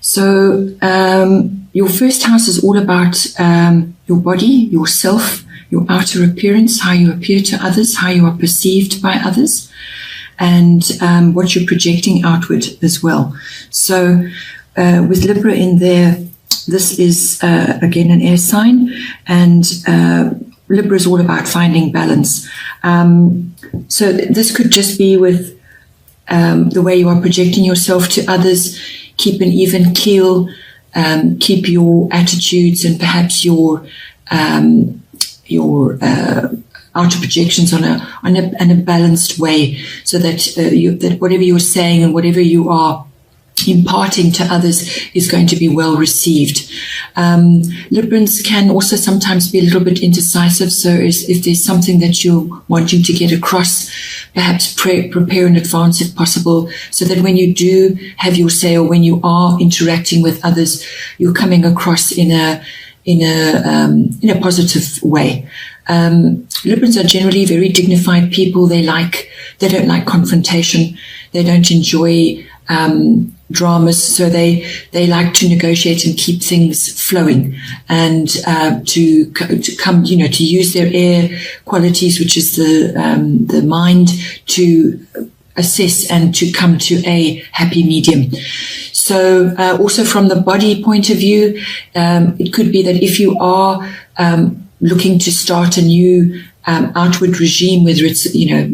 So your first house is all about your body, yourself, your outer appearance, how you appear to others, how you are perceived by others, and what you're projecting outward as well. So with Libra in there, this is again an air sign, and Libra is all about finding balance. So this could just be with the way you are projecting yourself to others. Keep an even keel, keep your attitudes and perhaps your outer projections on a balanced way, so that that whatever you're saying and whatever you are imparting to others is going to be well received. Librans can also sometimes be a little bit indecisive, so if there's something that you're wanting to get across, perhaps prepare in advance if possible, so that when you do have your say, or when you are interacting with others, you're coming across in a positive way. Librans are generally very dignified people. They don't like confrontation. They don't enjoy dramas, so they like to negotiate and keep things flowing, and to come, to use their air qualities, which is the mind, to assess and to come to a happy medium. So also from the body point of view, it could be that if you are looking to start a new outward regime, whether it's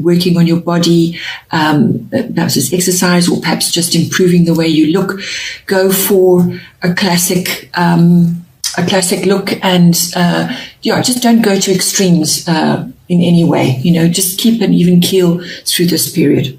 working on your body, perhaps it's exercise, or perhaps just improving the way you look, go for a classic look, and just don't go to extremes in any way. Just keep an even keel through this period.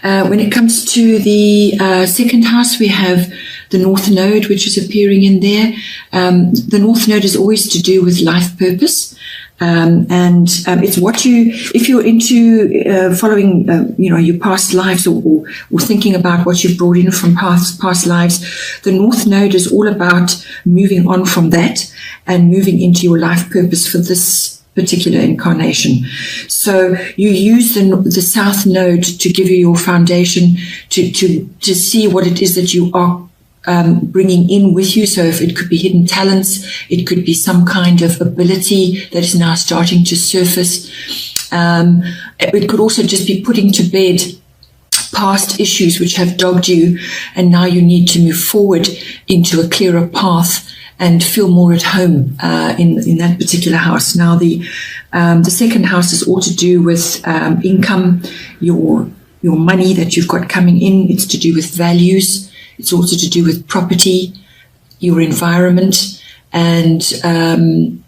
When it comes to the second house, we have the North Node, which is appearing in there. The North Node is always to do with life purpose. And it's if you're into following, your past lives, or thinking about what you've brought in from past lives, the North Node is all about moving on from that and moving into your life purpose for this particular incarnation. So you use the South Node to give you your foundation, to see what it is that you are bringing in with you. So if it could be hidden talents, it could be some kind of ability that is now starting to surface. It could also just be putting to bed past issues which have dogged you, and now you need to move forward into a clearer path and feel more at home in that particular house. Now the second house is all to do with income, your money that you've got coming in. It's to do with values. It's also to do with property, your environment, and and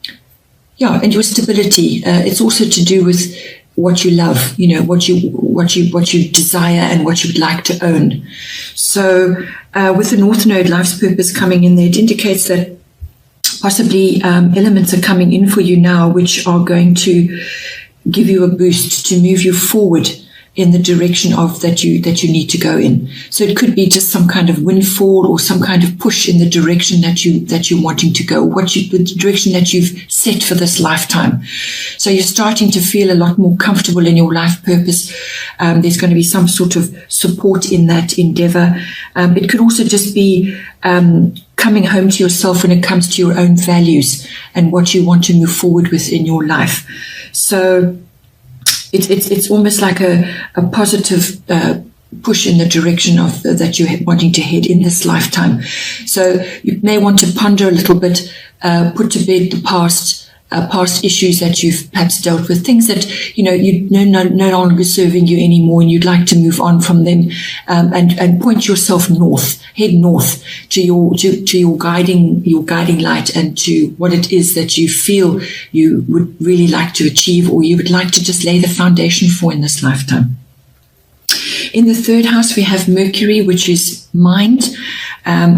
your stability. It's also to do with what you love, what you desire and what you would like to own. So with the North Node life's purpose coming in there, it indicates that possibly elements are coming in for you now which are going to give you a boost to move you forward in the direction of that you need to go in. So it could be just some kind of windfall, or some kind of push in the direction that you're wanting to go, the direction that you've set for this lifetime. So you're starting to feel a lot more comfortable in your life purpose. There's going to be some sort of support in that endeavor. It could also just be coming home to yourself when it comes to your own values and what you want to move forward with in your life. So it's almost like a positive push in the direction of that you're wanting to head in this lifetime. So you may want to ponder a little bit, put to bed the past issues that you've perhaps dealt with, things that no longer serving you anymore, and you'd like to move on from them, and point yourself north, head north to your guiding light, and to what it is that you feel you would really like to achieve, or you would like to just lay the foundation for in this lifetime. In the third house, we have Mercury, which is mind.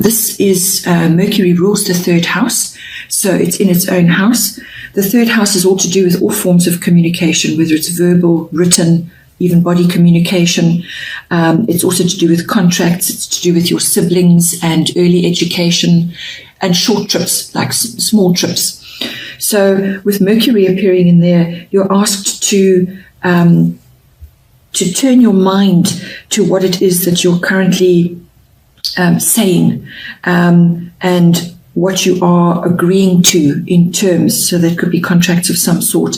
This is Mercury rules the third house, so it's in its own house. The third house is all to do with all forms of communication, whether it's verbal, written, even body communication. It's also to do with contracts. It's to do with your siblings and early education and short trips, like small trips. So with Mercury appearing in there, you're asked to turn your mind to what it is that you're currently saying, and what you are agreeing to in terms. So that could be contracts of some sort,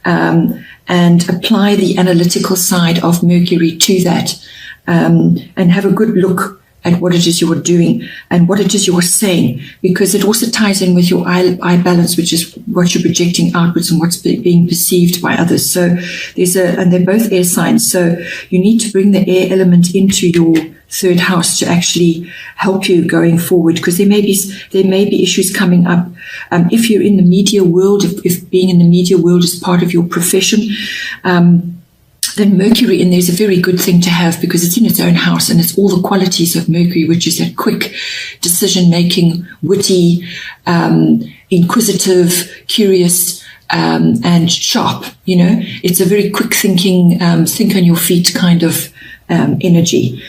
and apply the analytical side of Mercury to that, and have a good look at what it is you're doing and what it is you're saying, because it also ties in with your eye balance, which is what you're projecting outwards and what's being perceived by others. So and they're both air signs. So you need to bring the air element into your third house to actually help you going forward, because there may be issues coming up. If you're in the media world, if being in the media world is part of your profession, then Mercury in there is a very good thing to have, because it's in its own house and it's all the qualities of Mercury, which is that quick decision-making, witty, inquisitive, curious, and sharp. It's a very quick thinking, think on your feet kind of energy.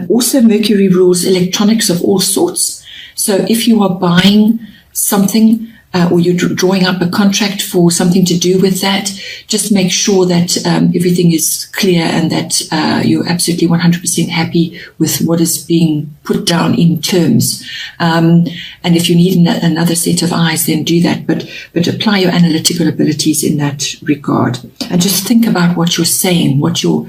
Also, Mercury rules electronics of all sorts. So if you are buying something, or you're drawing up a contract for something to do with that, just make sure that everything is clear and that you're absolutely 100% happy with what is being put down in terms. And if you need another set of eyes, then do that. But apply your analytical abilities in that regard. And just think about what you're saying, what you're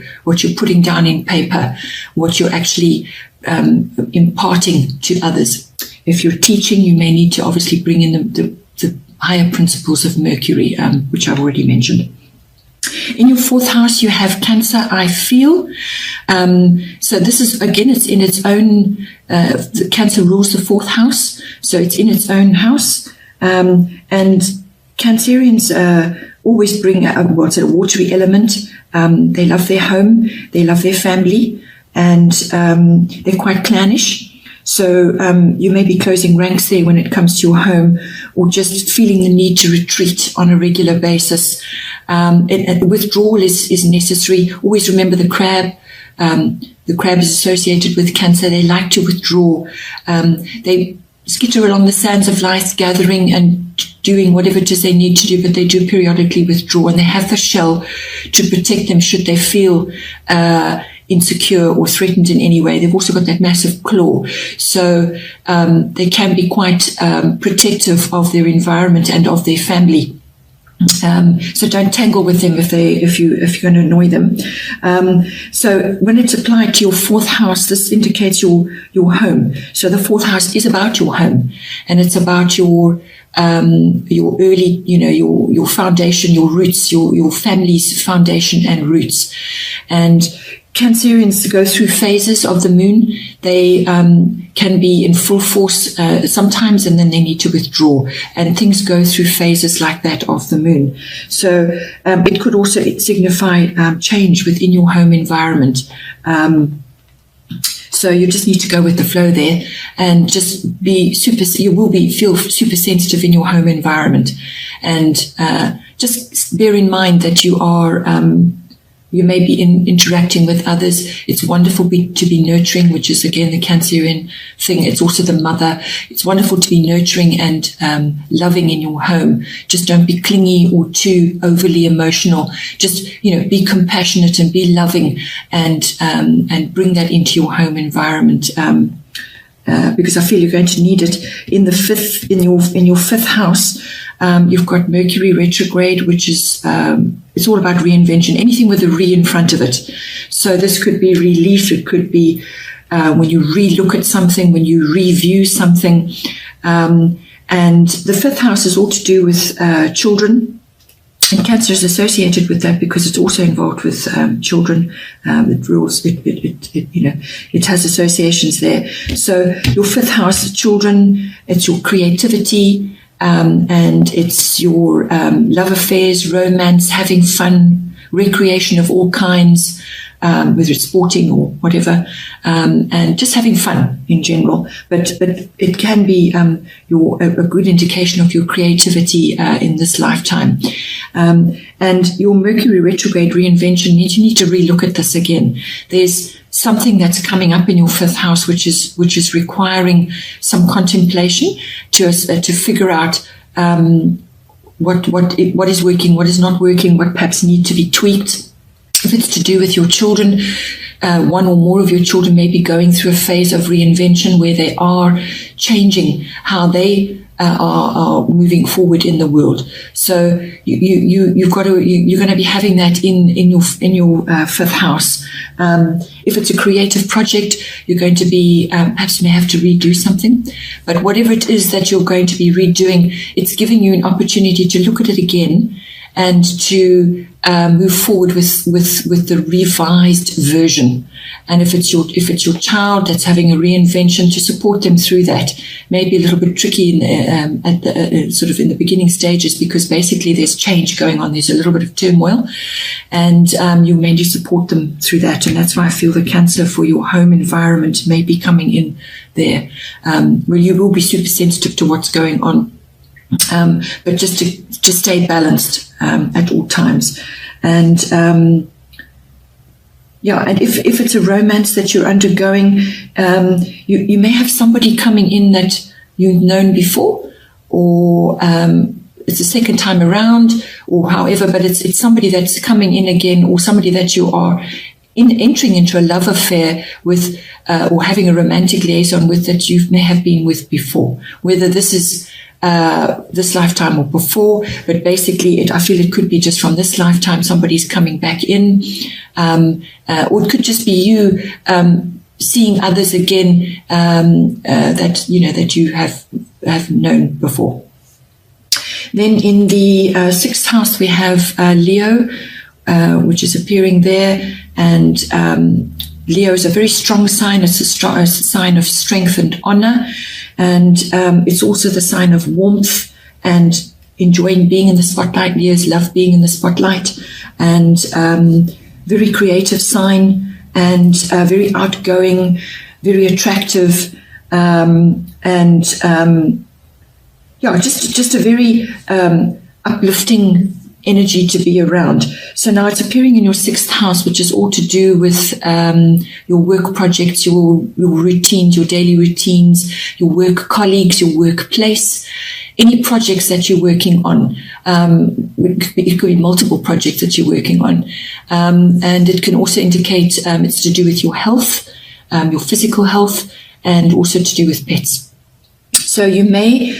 putting down in paper, what you're actually imparting to others. If you're teaching, you may need to obviously bring in the higher principles of Mercury, which I've already mentioned. In your fourth house, you have Cancer, I feel. So this is, again, it's in its own, the Cancer rules the fourth house, so it's in its own house. And Cancerians always bring a watery element. They love their home, they love their family, and they're quite clannish. So you may be closing ranks there when it comes to your home, or just feeling the need to retreat on a regular basis. Withdrawal is necessary. Always remember the crab. The crab is associated with Cancer. They like to withdraw. They skitter along the sands of life, gathering and doing whatever it is they need to do, but they do periodically withdraw, and they have the shell to protect them should they feel insecure or threatened in any way. They've also got that massive claw, so they can be quite protective of their environment and of their family. So don't tangle with them if you're going to annoy them. So when it's applied to your fourth house, this indicates your home. So the fourth house is about your home, and it's about your early, your foundation, your roots, your family's foundation and roots. And Cancerians go through phases of the moon. They can be in full force sometimes, and then they need to withdraw. And things go through phases like that of the moon. So it could also signify change within your home environment. So you just need to go with the flow there, and just feel super sensitive in your home environment. And just bear in mind that you may be interacting with others. It's wonderful to be nurturing, which is, again, the Cancerian thing. It's also the mother. It's wonderful to be nurturing and loving in your home. Just don't be clingy or too overly emotional. Just, be compassionate and be loving, and bring that into your home environment. Because I feel you're going to need it. In your fifth house, you've got Mercury retrograde, which is it's all about reinvention. Anything with a re in front of it. So this could be relief. It could be when you re-look at something, when you review something. And the fifth house is all to do with children. And Cancer is associated with that because it's also involved with children. It rules. It has associations there. So your fifth house, children. It's your creativity, and it's your love affairs, romance, having fun, recreation of all kinds, whether it's sporting or whatever, and just having fun in general. But it can be a good indication of your creativity in this lifetime. And your Mercury retrograde reinvention means you need to relook at this again. There's something that's coming up in your fifth house, which is requiring some contemplation to figure out what is working, what is not working, what perhaps need to be tweaked. If it's to do with your children, one or more of your children may be going through a phase of reinvention where they are changing how they are moving forward in the world. So you're going to be having that in your fifth house. If it's a creative project, you're going to be perhaps may have to redo something, but whatever it is that you're going to be redoing, it's giving you an opportunity to look at it again and to move forward with the revised version. And if it's your child that's having a reinvention, to support them through that. Maybe a little bit tricky at the sort of in the beginning stages, because basically there's change going on. There's a little bit of turmoil, and you mainly support them through that. And that's why I feel the Cancer for your home environment may be coming in there, where you will be super sensitive to what's going on. But just to stay balanced at all times. And and if it's a romance that you're undergoing, you may have somebody coming in that you've known before, or it's the second time around, or however, but it's somebody that's coming in again, or somebody that you are entering into a love affair with, or having a romantic liaison with, that you may have been with before, whether this is this lifetime or before, but basically I feel it could be just from this lifetime somebody's coming back in, or it could just be you seeing others again that you have known before. Then in the sixth house we have Leo, which is appearing there, and Leo is a very strong sign. It's a sign of strength and honor, and it's also the sign of warmth and enjoying being in the spotlight. Leos love being in the spotlight, and very creative sign, and very outgoing, very attractive, just a very uplifting energy to be around. So now it's appearing in your sixth house, which is all to do with your work projects, your routines, your daily routines, your work colleagues, your workplace, any projects that you're working on. It could be multiple projects that you're working on. And it can also indicate it's to do with your health, your physical health, and also to do with pets. So you may,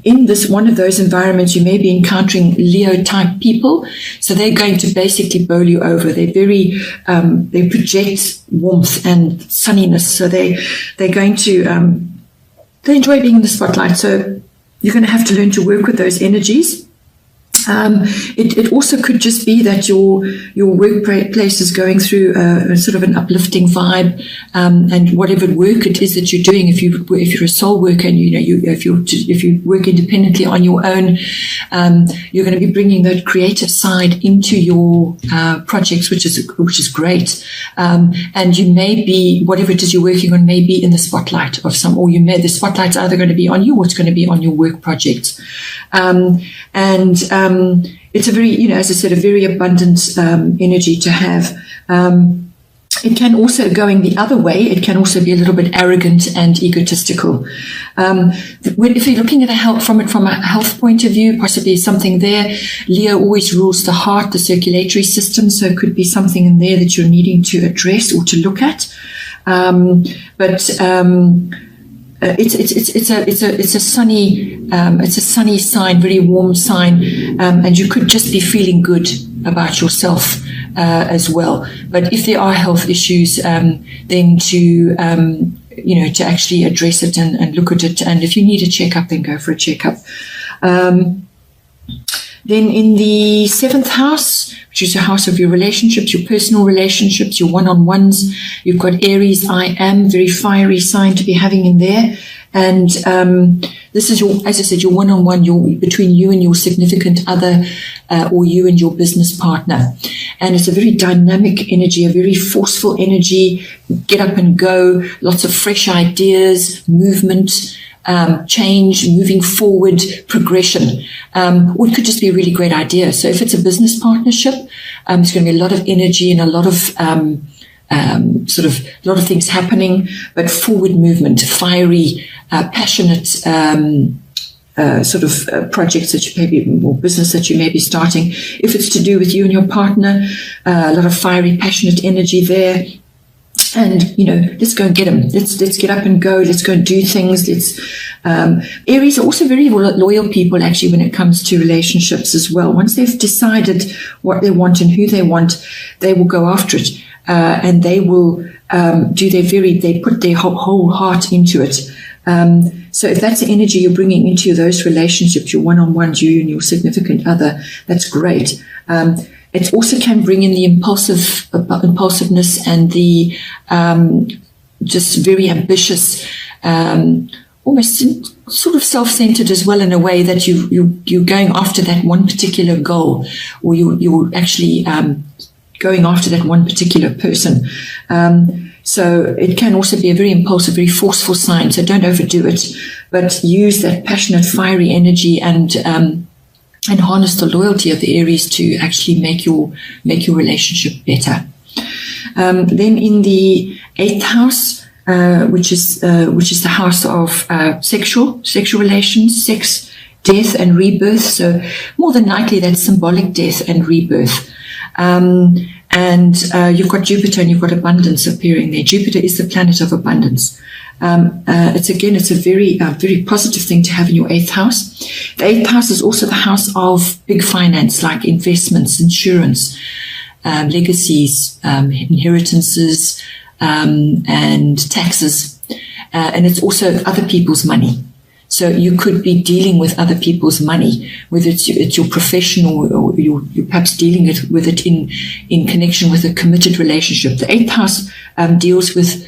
in this one of those environments, you may be encountering Leo-type people. So they're going to basically bowl you over. They're very, they project warmth and sunniness. So they're going to, they enjoy being in the spotlight. So you're going to have to learn to work with those energies. It also could just be that your workplace is going through a sort of an uplifting vibe, and whatever work it is that you're doing, if you're a sole worker and if you work independently on your own, you're going to be bringing that creative side into your projects, which is great. And you may be, whatever it is you're working on, may be in the spotlight of some, or the spotlight's either going to be on you or it's going to be on your work projects. It's a very, as I said, a very abundant energy to have. It can also, going the other way, it can also be a little bit arrogant and egotistical. If you're looking at from a health point of view, possibly something there. Leo always rules the heart, the circulatory system, so it could be something in there that you're needing to address or to look at. It's a sunny sign, very warm sign, and you could just be feeling good about yourself as well. But if there are health issues, then to actually address it and look at it, and if you need a checkup, then go for a checkup. Then in the seventh house, which is the house of your relationships, your personal relationships, your one-on-ones, you've got Aries, I am, very fiery sign to be having in there. And this is as I said, your one-on-one, between you and your significant other, or you and your business partner. And it's a very dynamic energy, a very forceful energy, get up and go, lots of fresh ideas, movement, change, moving forward, progression, or it could just be a really great idea. So if it's a business partnership, there's going to be a lot of energy and a lot of a lot of things happening, but forward movement, fiery, passionate projects that you may be, or business that you may be starting. If it's to do with you and your partner, a lot of fiery, passionate energy there. And, let's go and get them. Let's get up and go. Let's go and do things. Aries are also very loyal people, actually, when it comes to relationships as well. Once they've decided what they want and who they want, they will go after it. And they will they put their whole heart into it. So if that's the energy you're bringing into those relationships, your one-on-ones, you and your significant other, that's great. It also can bring in the impulsiveness and the just very ambitious, almost sort of self-centered as well, in a way that you're going after that one particular goal, or you're actually going after that one particular person. So it can also be a very impulsive, very forceful sign. So don't overdo it, but use that passionate, fiery energy and harness the loyalty of the Aries to actually make your relationship better. Then in the 8th house, which is the house of sexual relations, sex, death, and rebirth. So more than likely that's symbolic death and rebirth. And you've got Jupiter and you've got abundance appearing there. Jupiter is the planet of abundance. It's a very positive thing to have in your 8th house. The 8th house is also the house of big finance, like investments, insurance, legacies, inheritances, and taxes. And it's also other people's money. So you could be dealing with other people's money, whether it's your professional or you're perhaps dealing with it in connection with a committed relationship. The 8th house deals with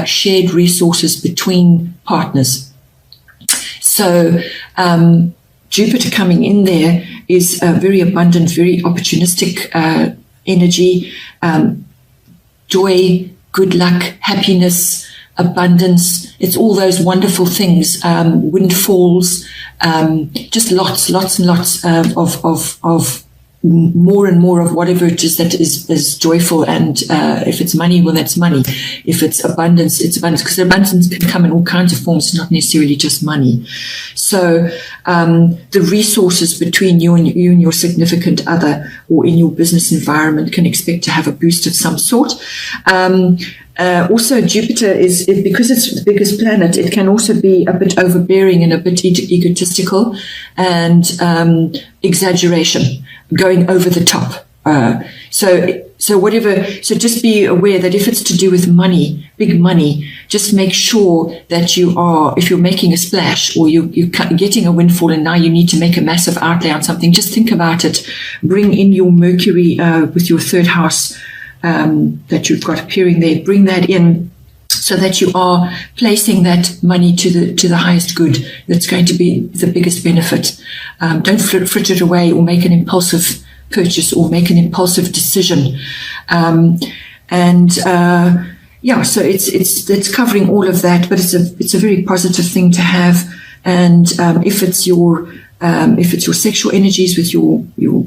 shared resources between partners. So Jupiter coming in there is very abundant, very opportunistic energy, joy, good luck, happiness, abundance. It's all those wonderful things, windfalls, just lots and lots of more and more of whatever it is that is joyful. And if it's money, well, that's money. If it's abundance, it's abundance, because abundance can come in all kinds of forms, not necessarily just money. So the resources between you and your significant other, or in your business environment, can expect to have a boost of some sort. Also, Jupiter because it's the biggest planet, it can also be a bit overbearing and a bit egotistical and exaggeration, going over the top. So just be aware that if it's to do with money, big money, just make sure that if you're making a splash or you're getting a windfall and now you need to make a massive outlay on something, just think about it. Bring in your Mercury with your 3rd house that you've got appearing there. Bring that in so that you are placing that money to the highest good. That's going to be the biggest benefit. Don't frit it away or make an impulsive purchase or make an impulsive decision. So it's covering all of that, but it's a very positive thing to have. And if it's your sexual energies with your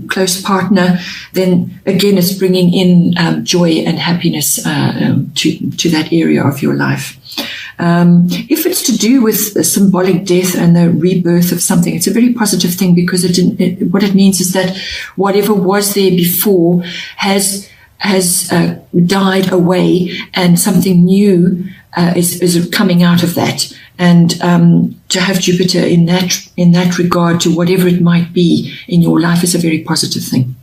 close partner, then again it's bringing in joy and happiness to that area of your life. If it's to do with the symbolic death and the rebirth of something, it's a very positive thing, because what it means is that whatever was there before has died away, and something new is coming out of that. And to have Jupiter in that regard to whatever it might be in your life is a very positive thing.